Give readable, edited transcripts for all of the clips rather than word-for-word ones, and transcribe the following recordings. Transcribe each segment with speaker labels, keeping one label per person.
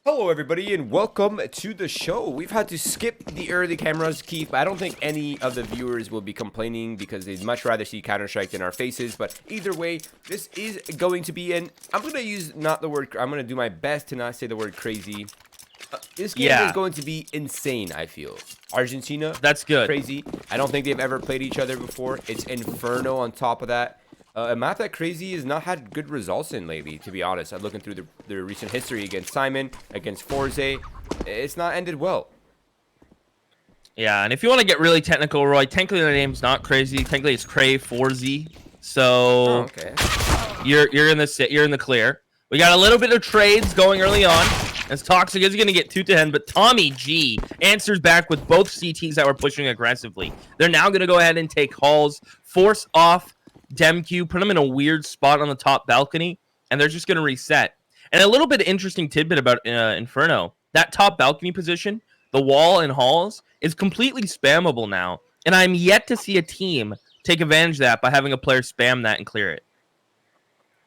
Speaker 1: Hello everybody and welcome to the show. We've had to skip the early cameras, Keith, but I don't think any of the viewers will be complaining because they'd much rather see Counter-Strike in our faces. But either way, this is going to be I'm going to use I'm going to do my best to not say the word crazy. This game is going to be insane, I feel. Argentina,
Speaker 2: that's good.
Speaker 1: Crazy. I don't think they've ever played each other before. It's Inferno on top of that. A map that Crazy has not had good results in lately, to be honest. I'm looking through the recent history against Simon, against CR4ZY. It's not ended well.
Speaker 2: Yeah, and if you want to get really technical, Roy, technically the name's not Crazy. Technically it's CR4ZY. So
Speaker 1: okay.
Speaker 2: You're in the clear. We got a little bit of trades going early on. As Toxic is going to get 2-10, but Tommy G answers back with both CTs that were pushing aggressively. They're now going to go ahead and take halls, force off DemQ, put them in a weird spot on the top balcony, and they're just going to reset. And a little bit of interesting tidbit about Inferno. That top balcony position, the wall and halls, is completely spammable now. And I'm yet to see a team take advantage of that by having a player spam that and clear it.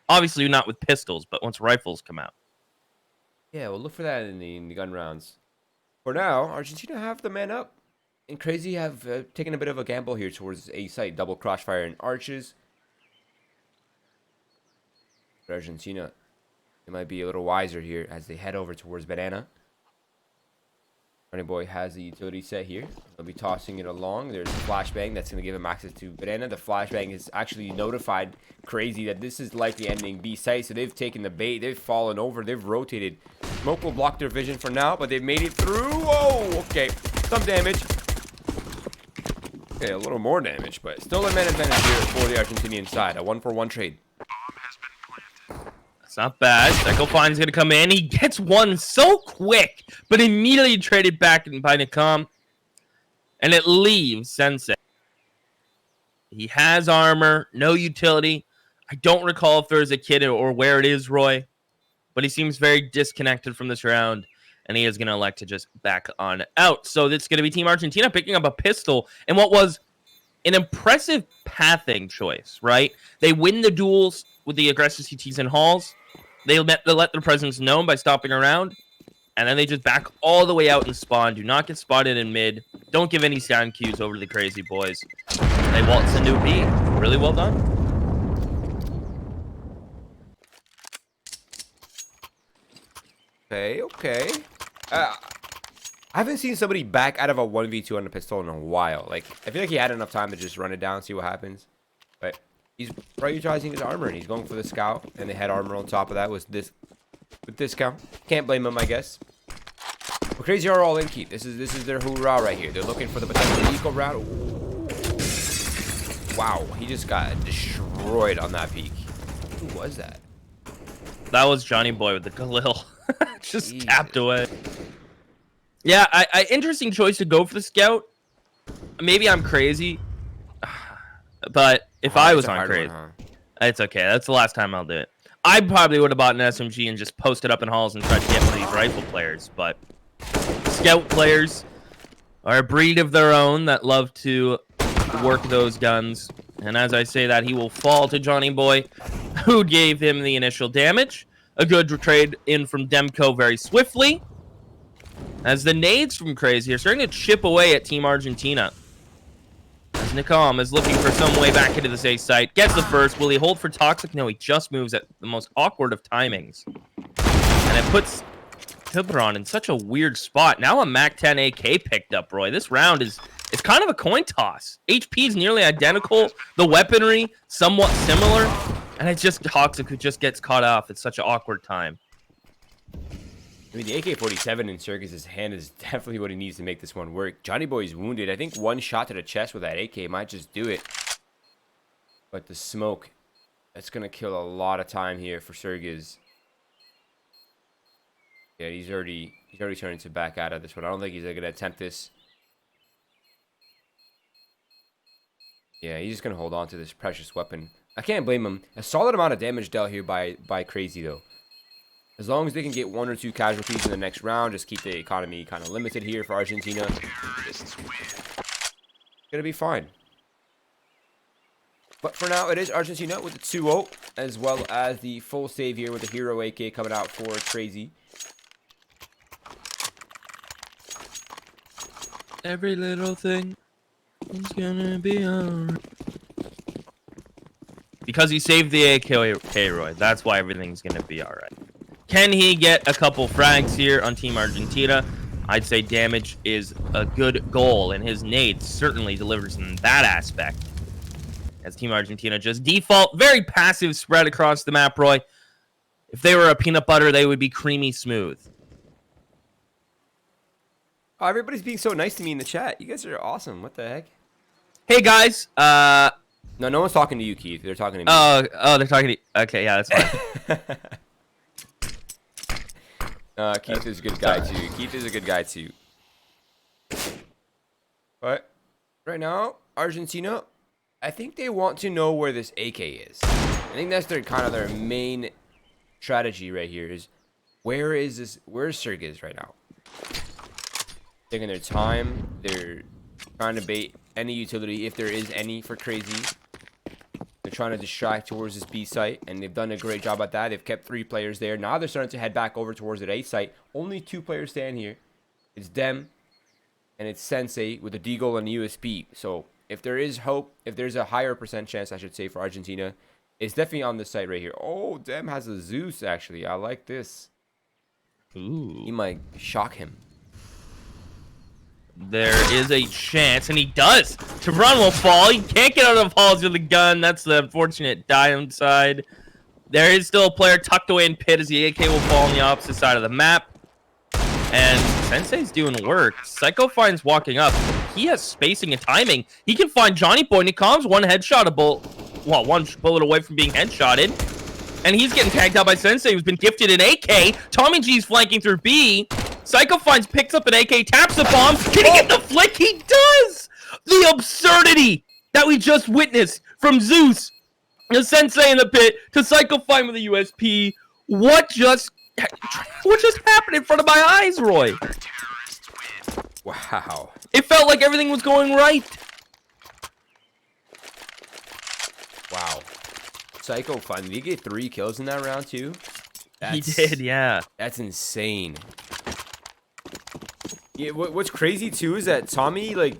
Speaker 2: Obviously not with pistols, but once rifles come out.
Speaker 1: Yeah, we'll look for that in the gun rounds. For now, Argentina have the man up. And Crazy have taken a bit of a gamble here towards A site. Double crossfire and arches. For Argentina, they might be a little wiser here as they head over towards Banana. Johnny Boy has the utility set here. They'll be tossing it along. There's a flashbang that's going to give him access to Banana. The flashbang has actually notified Crazy that this is likely ending B site, so they've taken the bait. They've fallen over. They've rotated. Smoke will block their vision for now, but they've made it through. Oh, okay. Some damage. Okay, a little more damage, but still a man advantage here for the Argentinian side. A 1-for-1 trade.
Speaker 2: It's not bad. Cycle Fine's going to come in. He gets one so quick, but immediately traded back by Nakam. And it leaves Sensei. He has armor, no utility. I don't recall if there's a kid or where it is, Roy. But he seems very disconnected from this round. And he is going to elect to just back on out. So it's going to be Team Argentina picking up a pistol. And what was an impressive pathing choice, right? They win the duels with the aggressive CTs and halls. They let their presence known by stopping around, and then they just back all the way out and spawn. Do not get spotted in mid. Don't give any sound cues over to the Crazy boys. They waltz into B. Really well done.
Speaker 1: Okay. I haven't seen somebody back out of a 1v2 on a pistol in a while. Like, I feel like he had enough time to just run it down, see what happens. But he's prioritizing his armor, and he's going for the scout, and they had armor on top of that with discount. Can't blame him, I guess. But Crazy are all in, Keith. This is their hoorah right here. They're looking for the potential eco round. Ooh. Wow, he just got destroyed on that peak. Who was that?
Speaker 2: That was Johnny Boy with the Galil. Just
Speaker 1: Jesus.
Speaker 2: tapped away. Yeah, interesting choice to go for the scout. Maybe I'm crazy, but if I was on crazy, it's okay. That's the last time I'll do it. I probably would have bought an SMG and just posted up in halls and tried to get one of these rifle players. But scout players are a breed of their own that love to work those guns. And as I say that, he will fall to Johnny Boy, who gave him the initial damage. A good trade in from Demko very swiftly. As the nades from Crazy are starting to chip away at Team Argentina. As Nakam is looking for some way back into this A site. Gets the first. Will he hold for Toxic? No, he just moves at the most awkward of timings. And it puts Tibron in such a weird spot. Now a MAC-10 AK picked up, Roy. This round is kind of a coin toss. HP is nearly identical. The weaponry, somewhat similar. And it's just Toxic who just gets caught off at such an awkward time.
Speaker 1: I mean, the AK-47 in Circus's hand is definitely what he needs to make this one work. Johnny Boy's wounded. I think one shot to the chest with that AK might just do it. But the smoke, that's going to kill a lot of time here for Circus. Yeah, he's already turning to back out of this one. I don't think he's going to attempt this. Yeah, he's just going to hold on to this precious weapon. I can't blame him. A solid amount of damage dealt here by Crazy, though. As long as they can get 1 or 2 casualties in the next round, just keep the economy kind of limited here for Argentina. It's gonna be fine. But for now, it is Argentina with the 2-0, as well as the full save here with the Hero AK coming out for Crazy.
Speaker 2: Every little thing is gonna be alright. Because he saved the AK, Roy. That's why everything's gonna be alright. Can he get a couple frags here on Team Argentina? I'd say damage is a good goal, and his nades certainly delivers in that aspect. As Team Argentina just default, very passive spread across the map, Roy. If they were a peanut butter, they would be creamy smooth.
Speaker 1: Oh, everybody's being so nice to me in the chat. You guys are awesome. What the heck?
Speaker 2: Hey, guys.
Speaker 1: No, no one's talking to you, Keith. They're talking to me.
Speaker 2: Oh, they're talking to you. Okay, yeah, that's fine.
Speaker 1: Keith is a good guy, too. Keith is a good guy, too. But right now, Argentina, I think they want to know where this AK is. I think that's their main strategy right here is where's Sergiz right now? Taking their time. They're trying to bait any utility, if there is any, for crazy. They're trying to distract towards this B site, and they've done a great job at that. They've kept 3 players there. Now they're starting to head back over towards the A site. Only 2 players stand here. It's them, and it's Sensei with a Deagle and USP. So if there is hope, if there's a higher % chance, I should say, for Argentina, it's definitely on this site right here. Oh, Dem has a Zeus, actually. I like this.
Speaker 2: Ooh.
Speaker 1: He might shock him.
Speaker 2: There is a chance, and he does. Tabron will fall. He can't get out of the halls with a gun. That's the unfortunate downside. There is still a player tucked away in pit as the AK will fall on the opposite side of the map. And Sensei's doing work. Psycho finds walking up. He has spacing and timing. He can find Johnny Boy. Nikom's one bullet away from being headshotted. And he's getting tagged out by Sensei, who's been gifted an AK. Tommy G's flanking through B. Psycho finds, picks up an AK, taps the bomb. Can he get the flick? He does! The absurdity that we just witnessed from Zeus, the Sensei in the pit, to Psycho find with a USP. What just happened in front of my eyes, Roy?
Speaker 1: Wow.
Speaker 2: It felt like everything was going right.
Speaker 1: Wow. Psycho fun. Did he get 3 kills in that round too?
Speaker 2: He did, yeah.
Speaker 1: That's insane. Yeah, what's crazy too is that Tommy, like,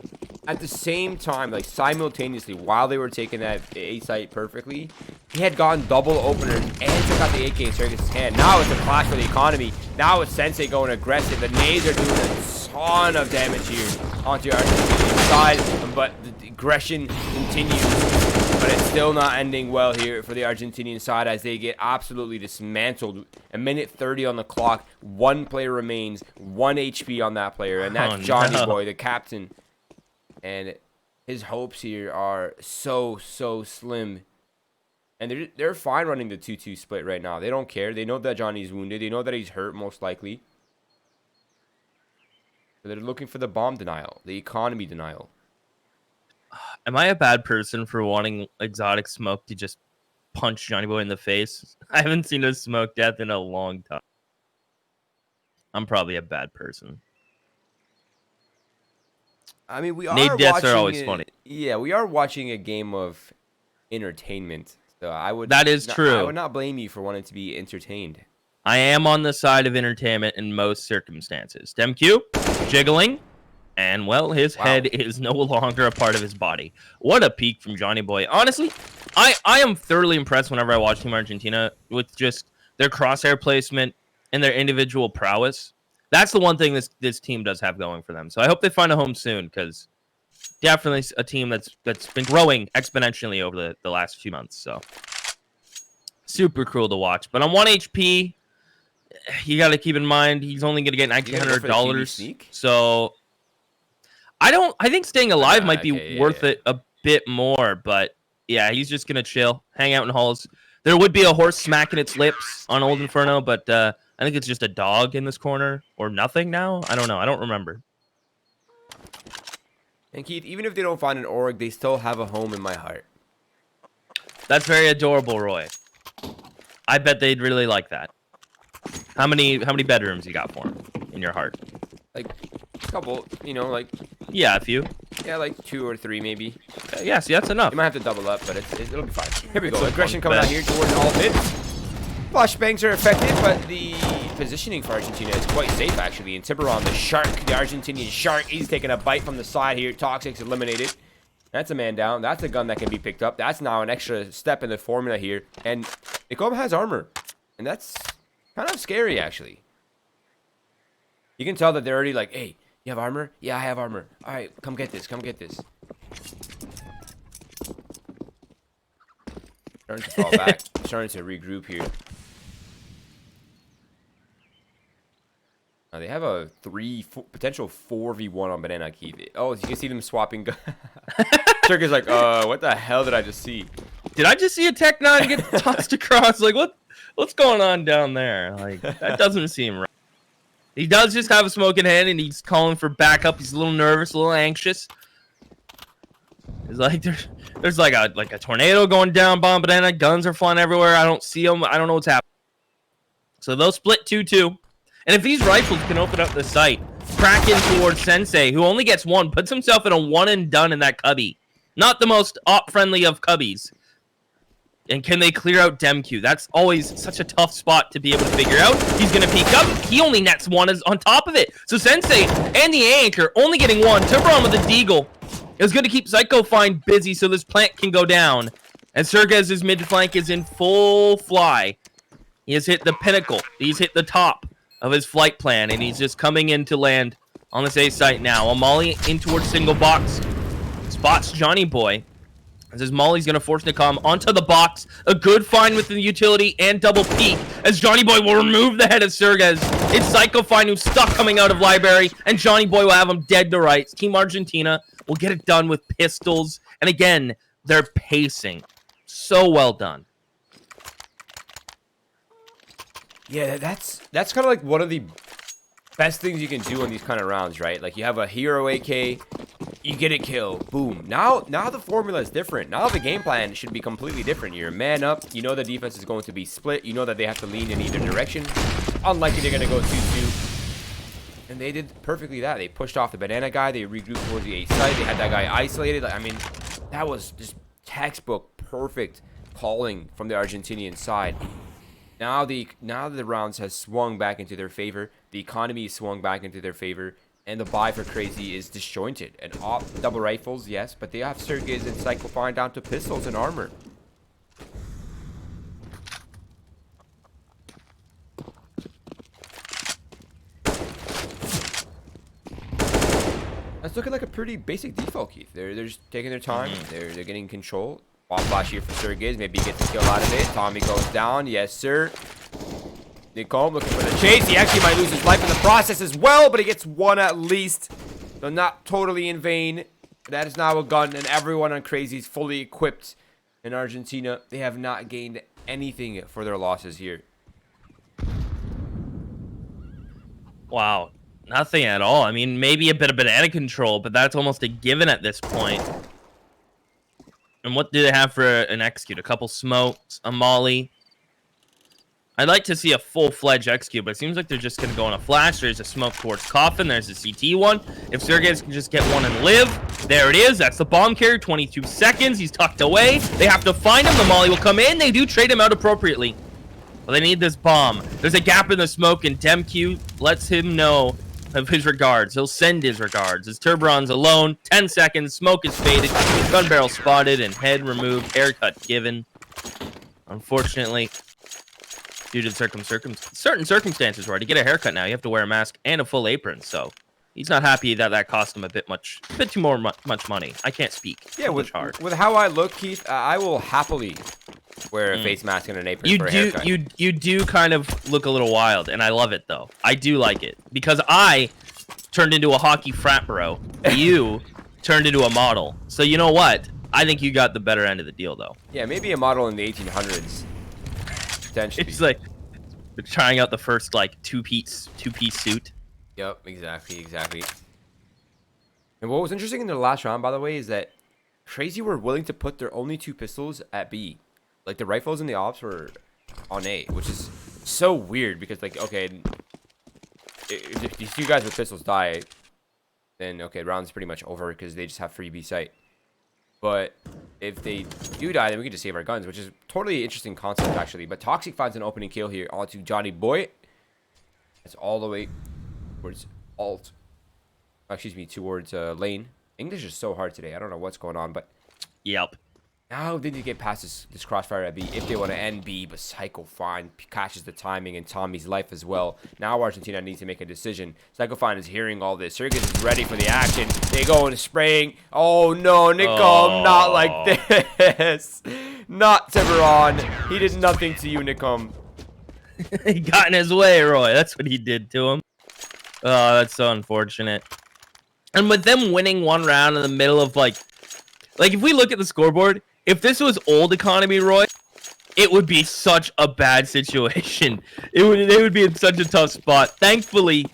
Speaker 1: at the same time, like, simultaneously, while they were taking that A site perfectly, he had gotten double openers and took out the AK in Sergis' hand. Now it's a clash for the economy. Now it's Sensei going aggressive. The nades are doing a ton of damage here onto Argentina's side, but the aggression continues. But it's still not ending well here for the Argentinian side as they get absolutely dismantled. A minute 30 on the clock. 1 player remains. 1 HP on that player. And that's Johnny Boy, the captain. And his hopes here are so slim. And they're fine running the 2-2 split right now. They don't care. They know that Johnny's wounded. They know that he's hurt, most likely. So they're looking for the bomb denial. The economy denial.
Speaker 2: Am I a bad person for wanting Exotic Smoke to just punch Johnny Boy in the face? I haven't seen a smoke death in a long time. I'm probably a bad person.
Speaker 1: I mean, we are
Speaker 2: Nade deaths
Speaker 1: watching
Speaker 2: are always funny.
Speaker 1: Yeah, we are watching a game of entertainment. So
Speaker 2: that is true.
Speaker 1: I would not blame you for wanting to be entertained.
Speaker 2: I am on the side of entertainment in most circumstances. DemQ, jiggling. And, well, his head is no longer a part of his body. What a peak from Johnny Boy. Honestly, I am thoroughly impressed whenever I watch Team Argentina with just their crosshair placement and their individual prowess. That's the one thing this team does have going for them. So I hope they find a home soon, because definitely a team that's been growing exponentially over the last few months. So super cool to watch. But on 1 HP, you got to keep in mind he's only going to get $1,900. So I think staying alive might be worth it a bit more, but yeah, he's just gonna chill, hang out in halls. There would be a horse smacking its lips on Old Inferno, but I think it's just a dog in this corner or nothing now. I don't know. I don't remember.
Speaker 1: And Keith, even if they don't find an org, they still have a home in my heart.
Speaker 2: That's very adorable, Roy. I bet they'd really like that. How many bedrooms you got for him in your heart?
Speaker 1: Like a couple, like.
Speaker 2: Yeah, a few.
Speaker 1: Yeah, like 2 or 3 maybe.
Speaker 2: Yeah, see, that's enough.
Speaker 1: You might have to double up, but it'll be fine. Here we go. Aggression coming out here towards all mids. flashbangs are effective, but the positioning for Argentina is quite safe, actually. And Tiburon, the shark, the Argentinian shark, he's taking a bite from the side here. Toxic's eliminated. That's a man down. That's a gun that can be picked up. That's now an extra step in the formula here. And Nicom has armor. And that's kind of scary, actually. You can tell that they're already like, hey, you have armor? Yeah, I have armor. All right, come get this. Come get this. Starting to fall back. Starting to regroup here. Now they have a potential 4v1 on Banana Keith. Oh, you can see them swapping. Turk is like, what the hell did I just see?
Speaker 2: Did I just see a Tech 9 get tossed across? Like, what's going on down there? Like, that doesn't seem right. He does just have a smoke in hand, and he's calling for backup. He's a little nervous, a little anxious. It's like there's like a tornado going down, bomb Banana. Guns are flying everywhere. I don't see them. I don't know what's happening. So they'll split 2-2. And if these rifles can open up the site, crack in towards Sensei, who only gets one, puts himself in a one and done in that cubby. Not the most op-friendly of cubbies. And can they clear out Demq? That's always such a tough spot to be able to figure out. He's going to peek up. He only nets one on top of it. So Sensei and the A-Anchor only getting one. Tiburon with the Deagle is going to keep Psycho Fine busy so this plant can go down. And Sergez's mid flank is in full fly. He has hit the pinnacle. He's hit the top of his flight plan, and he's just coming in to land on this A site now. A Molly in towards single box. Spots Johnny Boy. As Molly's going to force Nicom onto the box. A good find with the utility and double peek. As Johnny Boy will remove the head of Sergez. It's Psycho Fine who's stuck coming out of library. And Johnny Boy will have him dead to rights. Team Argentina will get it done with pistols. And again, they're pacing. So well done.
Speaker 1: Yeah, that's kind of like one of the best things you can do on these kind of rounds, right? Like, you have a hero AK, you get a kill, boom. Now the formula is different. Now the game plan should be completely different. You're a man up. You know the defense is going to be split. You know that they have to lean in either direction. Unlikely they're going to go 2-2. And they did perfectly that. They pushed off the Banana guy. They regrouped towards the A site. They had that guy isolated. I mean, that was just textbook perfect calling from the Argentinian side. Now the rounds has swung back into their favor. The economy is swung back into their favor. And the buy for Crazy is disjointed. And double rifles, yes, but they have Sergez and Psycho Fine down to pistols and armor. That's looking like a pretty basic default, Keith. They're just taking their time. They're getting control. Bomb flash here for Sergez. Maybe he gets a kill out of it. Tommy goes down. Yes, sir. Nicom looking for the chase. He actually might lose his life in the process as well, but he gets one at least. So not totally in vain. That is now a gun, and everyone on Crazy is fully equipped. In Argentina, they have not gained anything for their losses here.
Speaker 2: Wow. Nothing at all. I mean, maybe a bit of banana control, but that's almost a given at this point. And what do they have for an execute? A couple smokes, a molly. I'd like to see a full-fledged execute, but it seems like they're just going to go on a flash. There's a smoke towards Coffin. There's a CT one. If Sergez can just get one and live, there it is. That's the bomb carrier. 22 seconds. He's tucked away. They have to find him. The molly will come in. They do trade him out appropriately. But they need this bomb. There's a gap in the smoke, and Demq lets him know of his regards. He'll send his regards. As Turboron's alone, 10 seconds, smoke is faded, gun barrel spotted, and head removed, haircut given. Unfortunately, due to certain circumstances where to get a haircut now, you have to wear a mask and a full apron, so he's not happy that that cost him a bit too much money. I can't speak.
Speaker 1: Yeah, with how I look, Keith, I will happily wear a face mask and an apron for a haircut.
Speaker 2: You do kind of look a little wild, and I love it, though. I do like it. Because I turned into a hockey frat bro. You turned into a model. So you know what? I think you got the better end of the deal, though.
Speaker 1: Yeah, maybe a model in the 1800s. Potentially.
Speaker 2: It's like trying out the first, like, two-piece suit.
Speaker 1: Yep, exactly. And what was interesting in the last round, by the way, is that Crazy were willing to put their only two pistols at B. Like, the rifles and the ops were on A, which is so weird because, like, okay, if these two guys with pistols die, then, okay, round's pretty much over because they just have free B site. But if they do die, then we can just save our guns, which is totally interesting concept, actually. But Toxic finds an opening kill here onto Johnny Boy. That's all the way towards alt. Excuse me, towards lane. English is so hard today. I don't know what's going on, but...
Speaker 2: Yep.
Speaker 1: Now they need to get past this crossfire at B if they want to end B, but Psycho Fine catches the timing and Tommy's life as well. Now Argentina needs to make a decision. Psycho Fine is hearing all this. Circus is ready for the action. They go into spraying. Oh no, Nikom, not like this. Not Tiburon. He did nothing to you, Nikom.
Speaker 2: He got in his way, Roy. That's what he did to him. Oh, that's so unfortunate. And with them winning one round in the middle of like if we look at the scoreboard, if this was old economy, Roy, it would be such a bad situation. They would be in such a tough spot. Thankfully,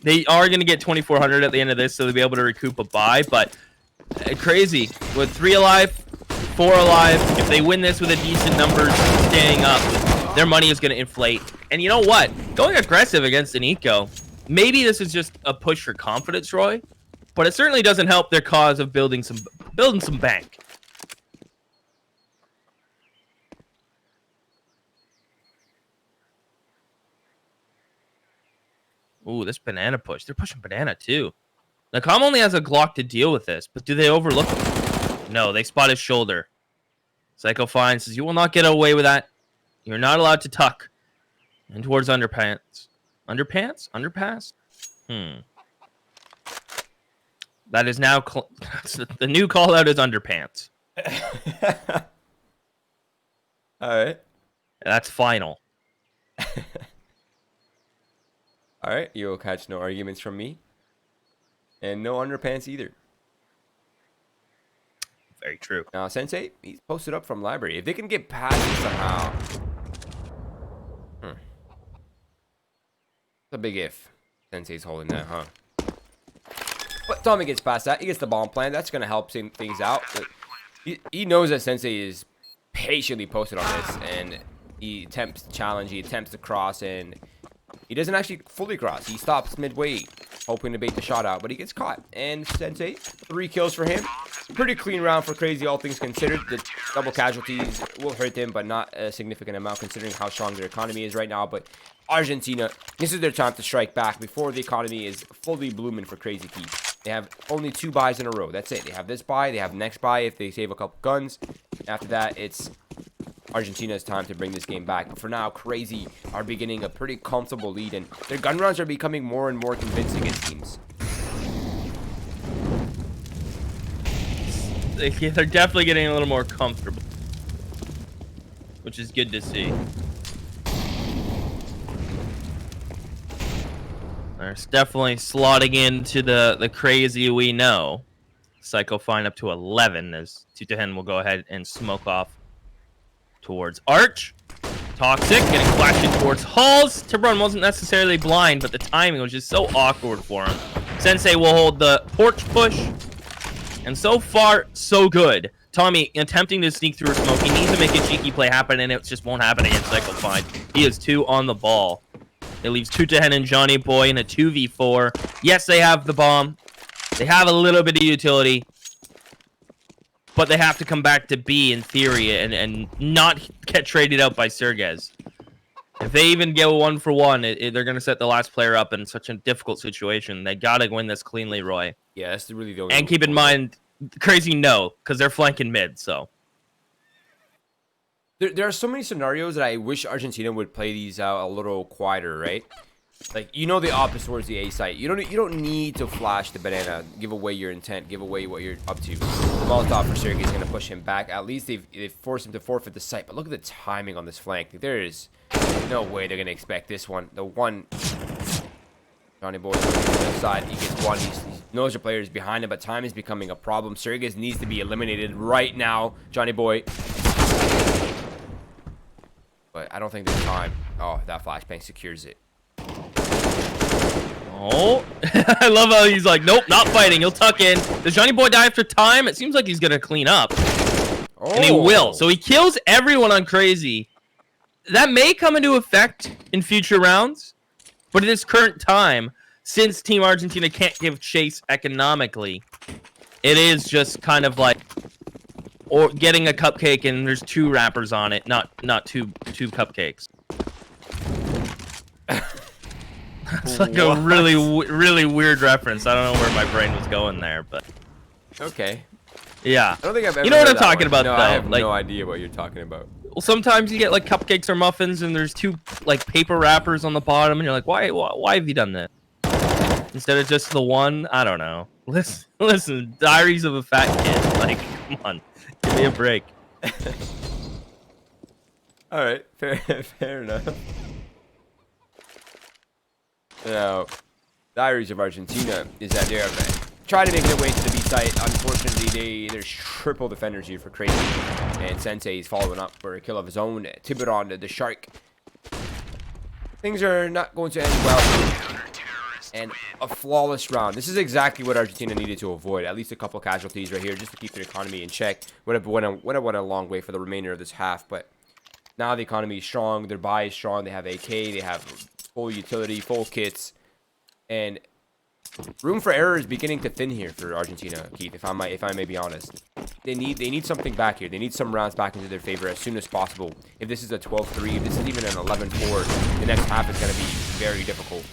Speaker 2: they are going to get 2,400 at the end of this, so they'll be able to recoup a buy. But crazy. With 3 alive, 4 alive, if they win this with a decent number staying up, their money is going to inflate. And you know what? Going aggressive against an eco, maybe this is just a push for confidence, Roy, but it certainly doesn't help their cause of building some bank. Ooh, this banana push. They're pushing banana too. Nakam only has a Glock to deal with this, but do they overlook him? No, they spot his shoulder. Psycho Fine says, you will not get away with that. You're not allowed to tuck. And towards underpants. Underpants? Underpass? That is now... the new call out is underpants.
Speaker 1: Alright.
Speaker 2: That's final.
Speaker 1: Alright, you'll catch no arguments from me. And no underpants either.
Speaker 2: Very true.
Speaker 1: Now, Sensei, he's posted up from library. If they can get past it somehow... It's a big if. Sensei's holding that, huh? But Tommy gets past that. He gets the bomb plan. That's going to help things out. He knows that Sensei is patiently posted on this. And he attempts to challenge. He attempts to cross. And he doesn't actually fully cross. He stops midway, hoping to bait the shot out. But he gets caught. And Sensei, 3 kills for him. Pretty clean round for Crazy, all things considered. The double casualties will hurt them, but not a significant amount considering how strong their economy is right now. But Argentina, this is their time to strike back before the economy is fully blooming for Crazy Keep. They have only 2 buys in a row. That's it. They have this buy. They have next buy if they save a couple guns. After that, it's Argentina's time to bring this game back. But for now, Crazy are beginning a pretty comfortable lead, and their gun runs are becoming more and more convincing, it seems.
Speaker 2: They're definitely getting a little more comfortable, which is good to see. They're definitely slotting into the Crazy we know. Psycho Fine up to 11 as Tutahen will go ahead and smoke off towards Arch. Toxic getting flashed towards Halls. Tiburon wasn't necessarily blind, but the timing was just so awkward for him. Sensei will hold the porch push. And so far, so good. Tommy attempting to sneak through a smoke. He needs to make a cheeky play happen, and it just won't happen against Psycho Fine. He is 2 on the ball. It leaves Tutahen and Johnny Boy in a 2v4. Yes, they have the bomb. They have a little bit of utility. But they have to come back to B in theory and not get traded out by Sergez. If they even get 1-for-1, they're going to set the last player up in such a difficult situation. They got to win this cleanly, Roy.
Speaker 1: Yeah, that's really the only...
Speaker 2: And keep in mind, Crazy no, because they're flanking mid, so...
Speaker 1: There are so many scenarios that I wish Argentina would play these out a little quieter, right? Like, you know the opposite towards the A site. You don't need to flash the banana, give away your intent, give away what you're up to. Molotov for Sergey is going to push him back. At least they've forced him to forfeit the site. But look at the timing on this flank. There is no way they're going to expect this one. The one... Johnny Boy on the left side, he gets one. He knows the player is behind him, but time is becoming a problem. Sergez needs to be eliminated right now. Johnny Boy. But I don't think there's time. Oh, that flashbang secures it.
Speaker 2: Oh, I love how he's like, nope, not fighting. He'll tuck in. Does Johnny Boy die after time? It seems like he's going to clean up. Oh. And he will. So he kills everyone on Crazy. That may come into effect in future rounds. But at this current time, since Team Argentina can't give chase economically, it is just kind of like or getting a cupcake and there's 2 wrappers on it, not two cupcakes. It's like a really weird reference. I don't know where my brain was going there, but
Speaker 1: okay.
Speaker 2: Yeah.
Speaker 1: I don't think I've ever
Speaker 2: You know what
Speaker 1: heard
Speaker 2: I'm talking
Speaker 1: one.
Speaker 2: about,
Speaker 1: No,
Speaker 2: though.
Speaker 1: I have
Speaker 2: Like,
Speaker 1: no idea what you're talking about.
Speaker 2: well, sometimes you get like cupcakes or muffins, and there's 2 like paper wrappers on the bottom, and you're like, why have you done that? Instead of just the one? I don't know. Listen, Diaries of a Fat Kid. Like, come on, give me a break.
Speaker 1: All right, fair enough. Now, Diaries of Argentina is that they're trying to make their way to the B site. Unfortunately, there's triple defenders here for Crazy, and Sensei is following up for a kill of his own. Tiburon, the shark. Things are not going to end well. And a flawless round. This is exactly what Argentina needed to avoid. At least a couple casualties right here just to keep their economy in check. Would have went a long way for the remainder of this half, but now the economy is strong. Their buy is strong. They have AK. They have full utility, full kits, and room for error is beginning to thin here for Argentina, Keith. If I may be honest, they need something back here. They need some rounds back into their favor as soon as possible. If this is a 12-3, if this is even an 11-4, the next half is going to be very difficult.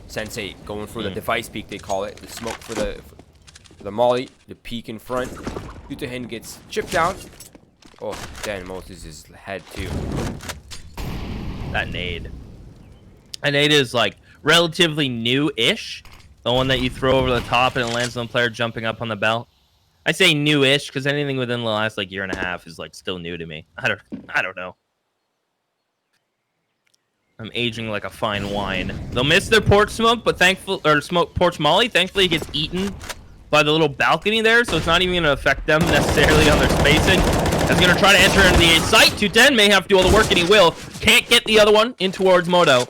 Speaker 1: Sensei going for the device peek, they call it. The smoke for the molly, the peek in front. Utahin gets chipped down. Oh, Dan Moses' head too.
Speaker 2: That nade. A nade is like relatively new-ish. The one that you throw over the top and it lands on the player jumping up on the belt. I say new-ish because anything within the last like year and a half is like still new to me. I don't know. I'm aging like a fine wine. They'll miss their porch smoke, but porch molly. Thankfully, it gets eaten by the little balcony there, so it's not even going to affect them necessarily on their spacing. That's going to try to enter into the site. 210 may have to do all the work, and he will. Can't get the other one in towards Moto.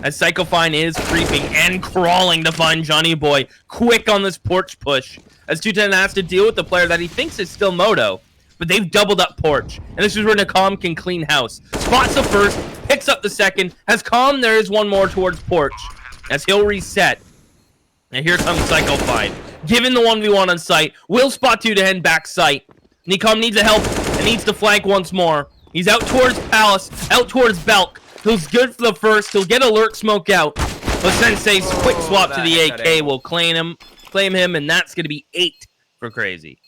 Speaker 2: As Psychofine is creeping and crawling to find Johnny Boy. Quick on this porch push. As 210 has to deal with the player that he thinks is still Moto. But they've doubled up porch. And this is where Nakam can clean house. Spots the first, picks up the second. Has Calm, there is one more towards porch. As he'll reset. And here comes Psychofine. Given the 1v1 on site. Will spot 210 back site. Nikam needs a help and needs to flank once more. He's out towards Palace, out towards Belk. He's good for the first. He'll get alert smoke out. But Sensei's quick swap to the AK will claim him, and that's going to be 8 for Crazy.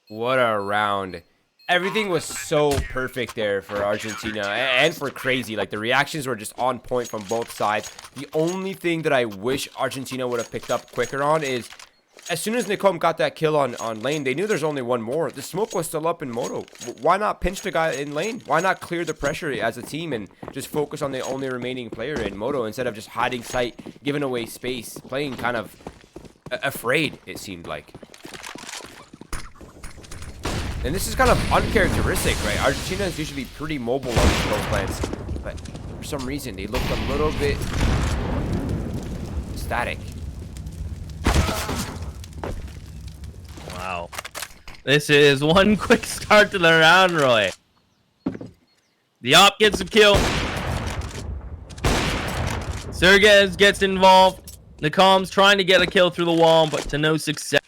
Speaker 1: What a round. Everything was so perfect there for Argentina and for Crazy. Like, the reactions were just on point from both sides. The only thing that I wish Argentina would have picked up quicker on is, as soon as Nikom got that kill on lane, they knew there's only one more. The smoke was still up in Moto. Why not pinch the guy in lane? Why not clear the pressure as a team and just focus on the only remaining player in Moto instead of just hiding sight, giving away space, playing kind of afraid, it seemed like. And this is kind of uncharacteristic, right? Argentina is usually pretty mobile on these close plans, but for some reason they looked a little bit static.
Speaker 2: Wow. This is one quick start to the round, Roy. The op gets a kill. Sergez gets involved. Nikom's trying to get a kill through the wall, but to no success.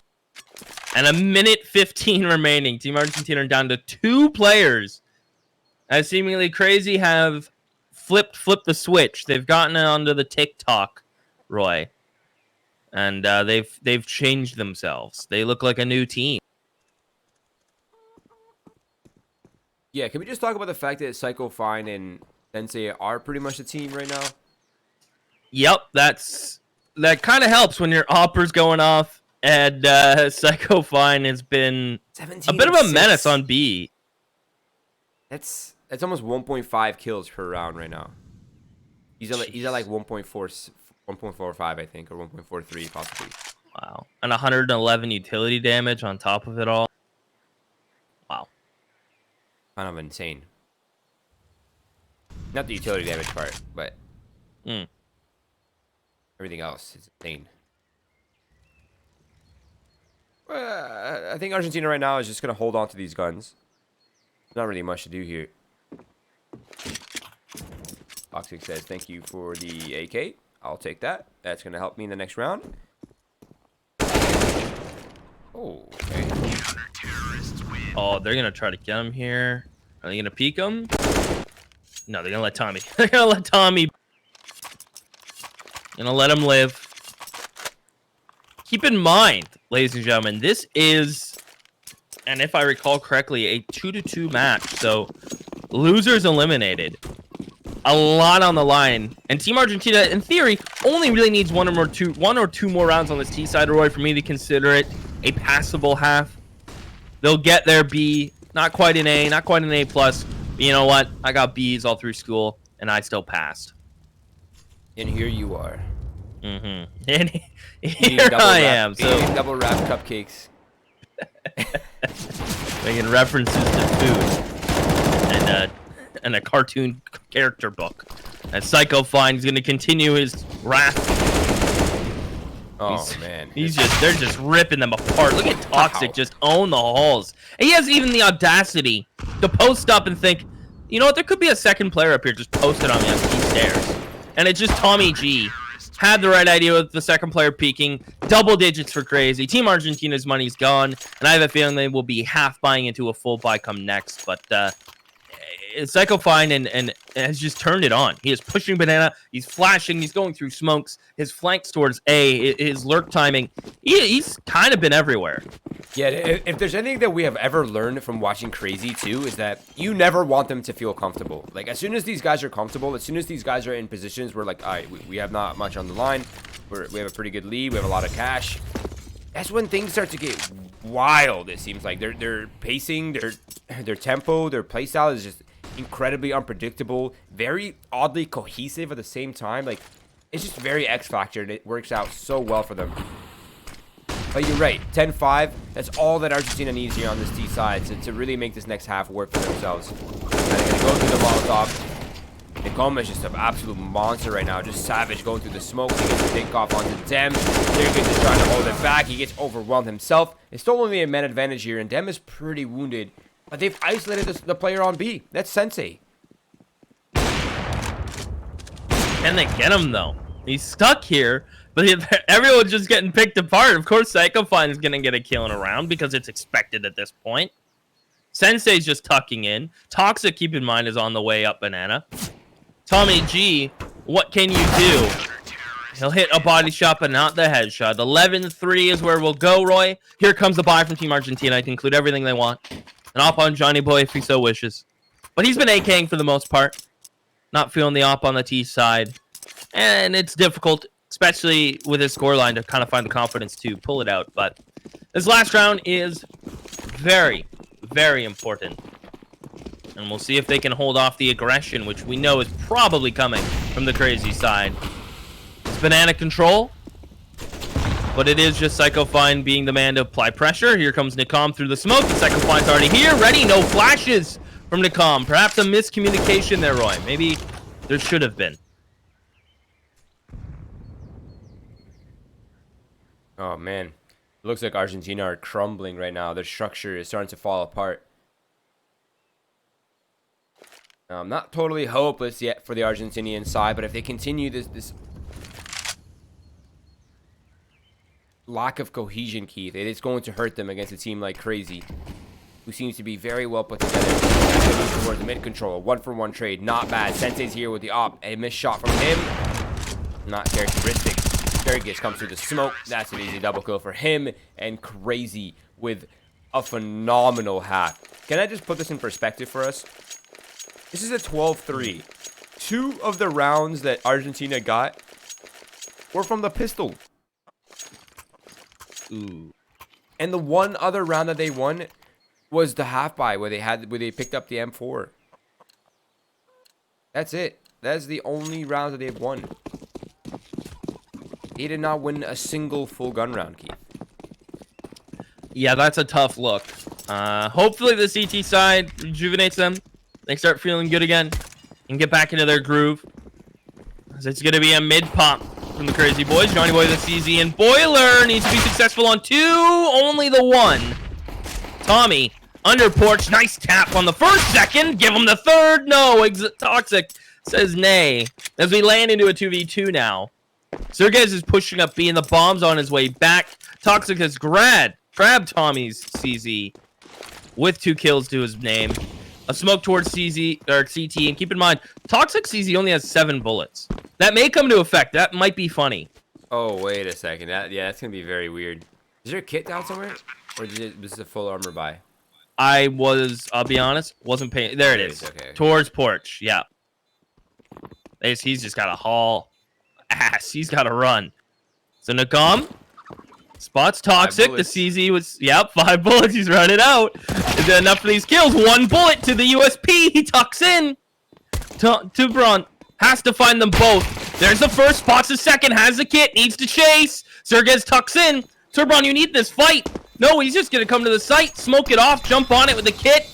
Speaker 2: And a minute 15 remaining. Team Argentina are down to 2 players. As seemingly Crazy have flipped the switch. They've gotten onto the TikTok, Roy. And they've changed themselves. They look like a new team.
Speaker 1: Yeah, can we just talk about the fact that Psychofine and Sensei are pretty much a team right now?
Speaker 2: Yep, that kind of helps when your opper's going off. And Psychofine has been a bit of a menace on B.
Speaker 1: That's almost 1.5 kills per round right now. He's at like 1.45, I think, or 1.43 possibly.
Speaker 2: Wow. And 111 utility damage on top of it all. Wow.
Speaker 1: Kind of insane. Not the utility damage part, but everything else is insane. I think Argentina right now is just going to hold on to these guns. Not really much to do here. Toxic says, thank you for the AK. I'll take that. That's going to help me in the next round. Oh, okay.
Speaker 2: Oh, they're gonna try to get him here. Are they gonna peek him? No, they're gonna let Tommy. They're gonna let Tommy. Gonna let him live. Keep in mind, ladies and gentlemen, this is, and if I recall correctly, a 2-2 match. So losers eliminated. A lot on the line, and Team Argentina, in theory, only really needs one or two more rounds on this T side, Roy, for me to consider it a passable half. They'll get their B, not quite an A, not quite an A plus. But you know what? I got B's all through school, and I still passed.
Speaker 1: And here you are.
Speaker 2: Mm-hmm. And here I am. So
Speaker 1: double wrap cupcakes.
Speaker 2: Making references to food and a cartoon character book. And Psycho Fine is going to continue his wrath.
Speaker 1: Oh man,
Speaker 2: they're just ripping them apart. Look at Toxic just own the halls. And he has even the audacity to post up and think, you know what, there could be a second player up here just posted on me on these stairs. And it's just Tommy G. Had the right idea with the second player peeking. Double digits for crazy. Team Argentina's money's gone. And I have a feeling they will be half buying into a full buy come next. But Psycho Fine and has just turned it on. He is pushing Banana. He's flashing. He's going through smokes. His flanks towards A. His lurk timing. He's kind of been everywhere.
Speaker 1: Yeah, if there's anything that we have ever learned from watching Crazy too, is that you never want them to feel comfortable. Like, as soon as these guys are comfortable, as soon as these guys are in positions where, like, all right, we have not much on the line, we have a pretty good lead, we have a lot of cash, that's when things start to get wild. It seems like their pacing, their tempo, their playstyle is just incredibly unpredictable, very oddly cohesive at the same time. Like, it's just very X Factor, and it works out so well for them. But you're right, 10-5, that's all that Argentina needs here on this T side to really make this next half work for themselves. And they're going to go through the Molotov. Nicoma is just an absolute monster right now, just savage going through the smoke. He gets a take off onto Dem. Sergej is trying to hold it back. He gets overwhelmed himself. It's still only a man advantage here, and Dem is pretty wounded. But they've isolated the player on B. That's Sensei.
Speaker 2: Can they get him, though? He's stuck here. But everyone's just getting picked apart. Of course, Psycho Fine is going to get a kill in a round because it's expected at this point. Sensei's just tucking in. Toxic, keep in mind, is on the way up Banana. Tommy G, what can you do? He'll hit a body shot, but not the headshot. 11-3 is where we'll go, Roy. Here comes the buy from Team Argentina. I can include everything they want. An op on Johnny Boy if he so wishes. But he's been AKing for the most part. Not feeling the op on the T side. And it's difficult, especially with his scoreline, to kind of find the confidence to pull it out. But this last round is very, very important. And we'll see if they can hold off the aggression, which we know is probably coming from the crazy side. It's Banana control. But it is just Psycho Fine being the man to apply pressure. Here comes Nikom through the smoke. The Psycho Fine's already here. Ready. No flashes from Nikom. Perhaps a miscommunication there, Roy. Maybe there should have been.
Speaker 1: Oh, man. It looks like Argentina are crumbling right now. Their structure is starting to fall apart. Not totally hopeless yet for the Argentinian side, but if they continue this lack of cohesion, Keith, it's going to hurt them against a team like Crazy, who seems to be very well put together. Towards the mid control, 1-for-1 trade, not bad. Sensei's here with the op, a missed shot from him, not characteristic. Sergej comes through the smoke. That's an easy double kill for him, and Crazy with a phenomenal half. Can I just put this in perspective for us? This is a 12-3. 2 of the rounds that Argentina got were from the pistol.
Speaker 2: Ooh.
Speaker 1: And the one other round that they won was the half buy where they picked up the M4. That's it. That's the only round that they've won. They did not win a single full gun round, Keith.
Speaker 2: Yeah, that's a tough look. Hopefully the CT side rejuvenates them. They start feeling good again and get back into their groove. It's going to be a mid pop from the Crazy Boys. Johnny Boy, the CZ, and Boiler needs to be successful on 2. Only the 1. Tommy, under porch. Nice tap on the first second. Give him the third. No, Toxic says nay. As we land into a 2v2 now. Sergej is pushing up B, and the bomb's on his way back. Toxic has grabbed Tommy's CZ. with 2 kills to his name. A smoke towards CZ or CT, and keep in mind, Toxic CZ only has 7 bullets. That may come to effect. That might be funny.
Speaker 1: Oh, wait a second. Yeah, that's gonna be very weird. Is there a kit down somewhere, or this is a full armor buy?
Speaker 2: I'll be honest, wasn't paying. There it is.
Speaker 1: Okay.
Speaker 2: Towards porch. Yeah. He's just got to haul ass. He's got to run. So Nakam spots Toxic. The CZ was, 5 bullets. He's running out. Is that enough for these kills? 1 bullet to the USP. He tucks in. Tubron has to find them both. There's the first, spots the second, has the kit, needs to chase. Sergez tucks in. Turbron, you need this fight. No, he's just going to come to the site, smoke it off, jump on it with the kit.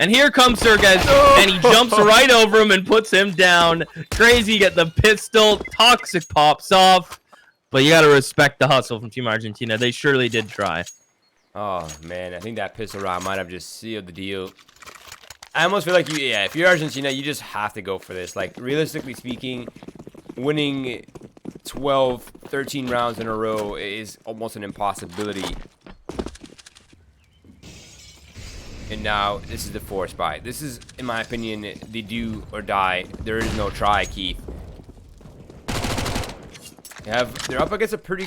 Speaker 2: And here comes Sergez, and he jumps right over him and puts him down. Crazy, get the pistol. Toxic pops off. But you got to respect the hustle from Team Argentina. They surely did try.
Speaker 1: Oh, man. I think that pistol round might have just sealed the deal. I almost feel like, if you're Argentina, you just have to go for this. Like, realistically speaking, winning 12, 13 rounds in a row is almost an impossibility. And now, this is the forced buy. This is, in my opinion, the do or die. There is no try, Keith. They're up against a pretty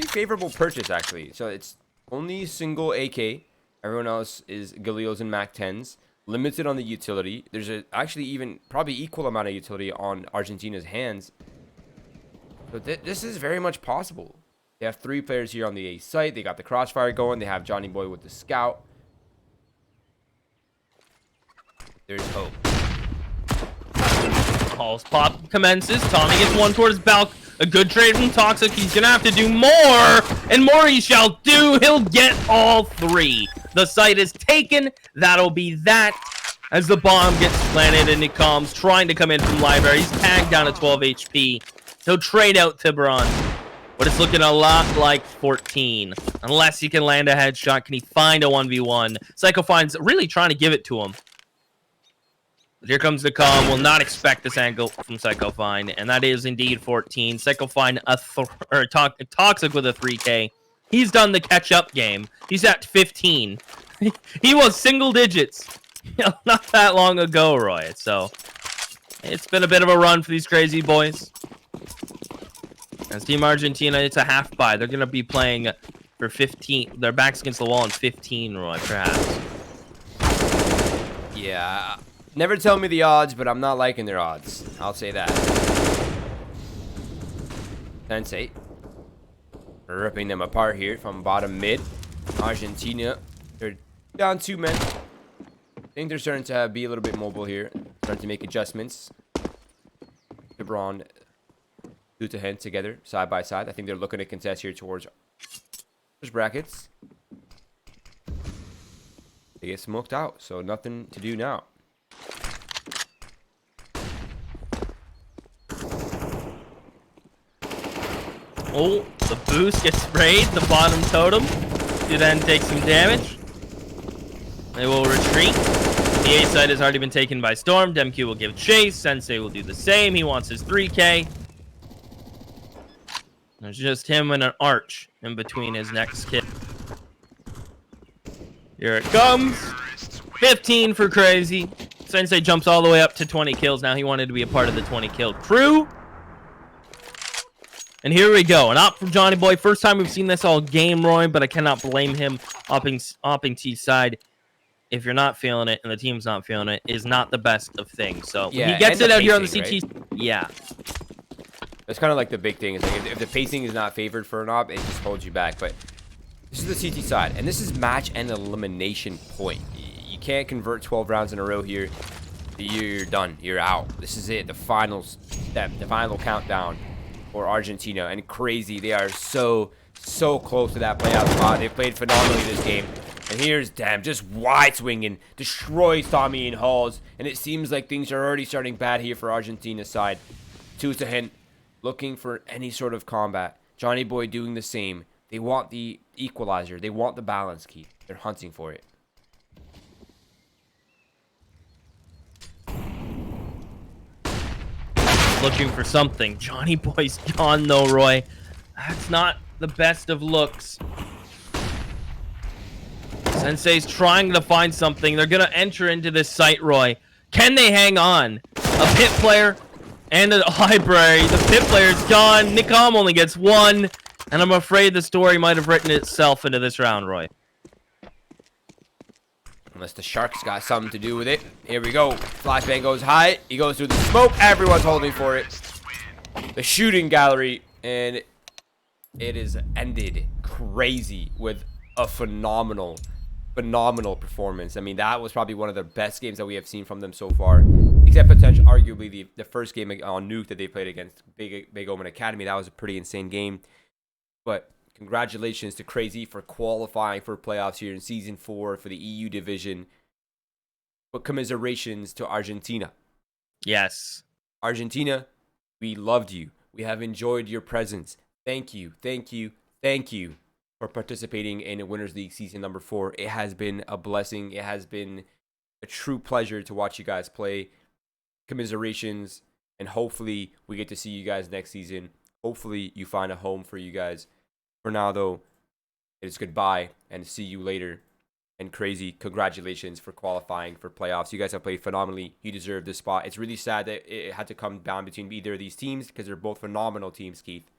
Speaker 1: favorable purchase, actually. So it's only single AK. Everyone else is Galil's and Mac 10s. Limited on the utility. There's actually even probably equal amount of utility on Argentina's hands. So this is very much possible. They have 3 players here on the A site. They got the crossfire going. They have Johnny Boy with the scout. There's hope.
Speaker 2: Pulse pop commences. Tommy gets one towards Balk. A good trade from Toxic. He's going to have to do more. And more he shall do. He'll get all 3. The site is taken. That'll be that. As the bomb gets planted and it comes. Trying to come in from library. He's tagged down to 12 HP. He'll trade out Tiburon. But it's looking a lot like 14. Unless he can land a headshot. Can he find a 1v1? Psycho finds really trying to give it to him. Here comes the calm. Will not expect this angle from Psycho Fine, and that is indeed 14. Psycho Fine Toxic with a 3K. He's done the catch-up game. He's at 15. He was single digits not that long ago, Roy. So it's been a bit of a run for these crazy boys. As Team Argentina, it's a half buy. They're gonna be playing for 15. Their backs against the wall in 15, Roy, perhaps.
Speaker 1: Yeah. Never tell me the odds, but I'm not liking their odds. I'll say that. Sensei. Ripping them apart here from bottom mid. Argentina. They're down 2 men. I think they're starting to be a little bit mobile here. Starting to make adjustments. LeBron, 2 to hand together, side by side. I think they're looking to contest here towards brackets. They get smoked out, so nothing to do now.
Speaker 2: Oh, the boost gets sprayed. The bottom totem. He then takes some damage. They will retreat. The A side has already been taken by Storm. Demq will give chase. Sensei will do the same. He wants his 3K. There's just him and an arch in between his next kit. Here it comes. 15 for Crazy. Sensei jumps all the way up to 20 kills. Now he wanted to be a part of the 20 kill crew. And here we go. An op from Johnny Boy. First time we've seen this all game, Roy, but I cannot blame him. Opping T side. If you're not feeling it and the team's not feeling it, is not the best of things. So
Speaker 1: yeah,
Speaker 2: he gets it out
Speaker 1: pacing,
Speaker 2: here on the CT.
Speaker 1: right?
Speaker 2: Yeah.
Speaker 1: That's kind of like the big thing. Is like if the pacing is not favored for an op, it just holds you back. But this is the CT side, and this is match and elimination point. You can't convert 12 rounds in a row here. You're done. You're out. This is it. The final step, the final countdown for Argentina. And Crazy, they are so close to that playout spot. They've played phenomenally this game. And here's Dem, just wide swinging, destroys Tommy and Halls. And it seems like things are already starting bad here for Argentina's side. 2 to hint, looking for any sort of combat. Johnny Boy doing the same. They want the equalizer. They want the balance key. They're hunting for it.
Speaker 2: Looking for something. Johnny Boy's gone though, Roy. That's not the best of looks. Sensei's trying to find something. They're going to enter into this site, Roy. Can they hang on? A pit player and a library. The pit player's gone. Nikom only gets one. And I'm afraid the story might have written itself into this round, Roy.
Speaker 1: Unless the Sharks got something to do with it. Here we go. Flashbang goes high. He goes through the smoke. Everyone's holding for it. The shooting gallery. And it is ended crazy with a phenomenal performance. I mean, that was probably one of the best games that we have seen from them so far. Except potentially, arguably, the first game on Nuke that they played against Big Omen Academy. That was a pretty insane game. But congratulations to CR4ZY for qualifying for playoffs here in Season 4 for the EU division. But commiserations to Argentina.
Speaker 2: Yes.
Speaker 1: Argentina, we loved you. We have enjoyed your presence. Thank you, thank you, thank you for participating in Winners League Season number 4. It has been a blessing. It has been a true pleasure to watch you guys play. Commiserations, and hopefully we get to see you guys next season. Hopefully you find a home for you guys. For now, though, it's goodbye and see you later. And CR4ZY, congratulations for qualifying for playoffs. You guys have played phenomenally. You deserve this spot. It's really sad that it had to come down between either of these teams because they're both phenomenal teams, Keith.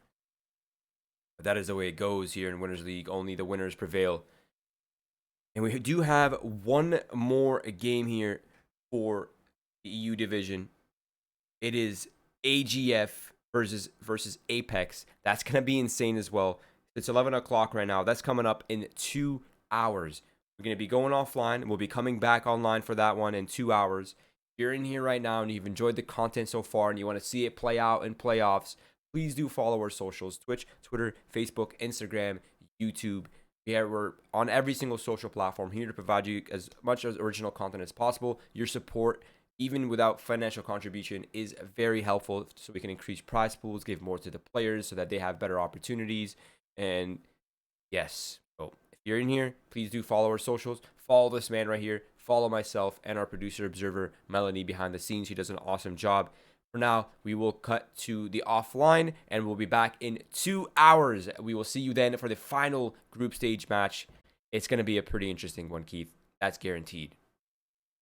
Speaker 1: But that is the way it goes here in Winners League. Only the winners prevail. And we do have one more game here for the EU division. It is AGF versus Apex. That's going to be insane as well. It's 11 o'clock right now. That's coming up in 2 hours. We're going to be going offline, and we'll be coming back online for that one in 2 hours. If you're in here right now and you've enjoyed the content so far and you want to see it play out in playoffs, please do follow our socials: Twitch, Twitter, Facebook, Instagram, YouTube. Yeah, we're on every single social platform here to provide you as much as original content as possible. Your support, even without financial contribution, is very helpful so we can increase prize pools, give more to the players so that they have better opportunities. And yes, so if you're in here, please do follow our socials. Follow this man right here. Follow myself and our producer observer, Melanie, behind the scenes. She does an awesome job. For now, we will cut to the offline, and we'll be back in 2 hours. We will see you then for the final group stage match. It's going to be a pretty interesting one, Keith. That's guaranteed.